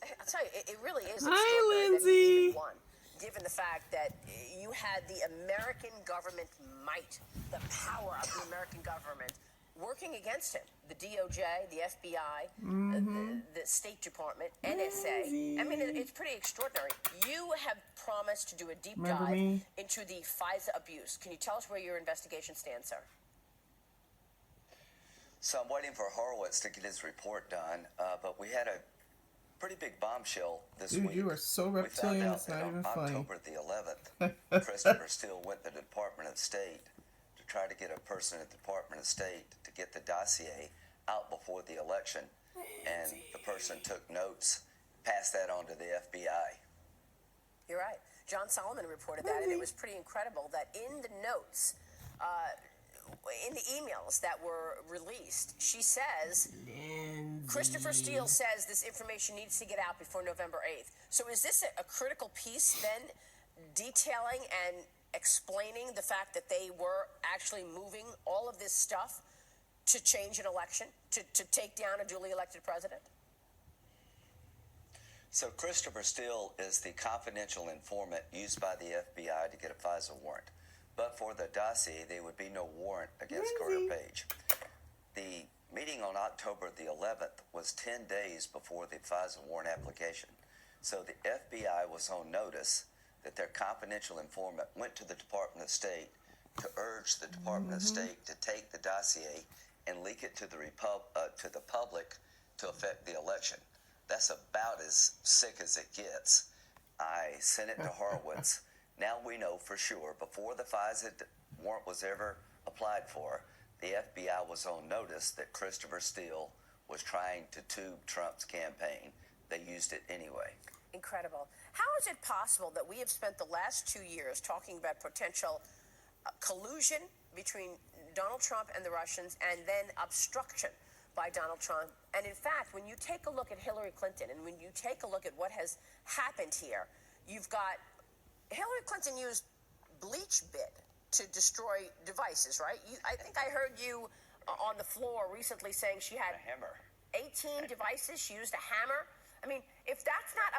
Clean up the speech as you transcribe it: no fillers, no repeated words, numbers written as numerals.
I'll tell you, it really is Hi, extraordinary that he Lindsay. even won, given the fact that you had the American government might, the power of the American government, working against him. The DOJ, the FBI, the State Department, NSA. I mean, it's pretty extraordinary. You have promised to do a deep dive into the FISA abuse. Can you tell us where your investigation stands, sir? So I'm waiting for Horowitz to get his report done, but we had a pretty big bombshell this week. Dude, you are so reptilian, it's not even funny. On October the 11th, Christopher Steele went to the Department of State to try to get a person at the Department of State to get the dossier out before the election, and the person took notes, passed that on to the FBI. You're right. John Solomon reported that, and it was pretty incredible that in the notes, in the emails that were released, she says, Christopher Steele says this information needs to get out before November 8th. So is this a critical piece then, detailing and explaining the fact that they were actually moving all of this stuff to change an election, to take down a duly elected president? So Christopher Steele is the confidential informant used by the FBI to get a FISA warrant. But for the dossier, there would be no warrant against Carter Page. The meeting on October the 11th was 10 days before the FISA warrant application. So the FBI was on notice that their confidential informant went to the Department of State to urge the Department of State to take the dossier and leak it to the public to affect the election. That's about as sick as it gets. I sent it to Horowitz. Now we know for sure, before the FISA warrant was ever applied for, the FBI was on notice that Christopher Steele was trying to tube Trump's campaign. They used it anyway. Incredible. How is it possible that we have spent the last 2 years talking about potential collusion between Donald Trump and the Russians, and then obstruction by Donald Trump? And in fact, when you take a look at Hillary Clinton, and when you take a look at what has happened here, you've got Hillary Clinton used bleach bit to destroy devices, right? I think I heard you on the floor recently saying she had a hammer. 18 devices. She used a hammer. I mean, if that's not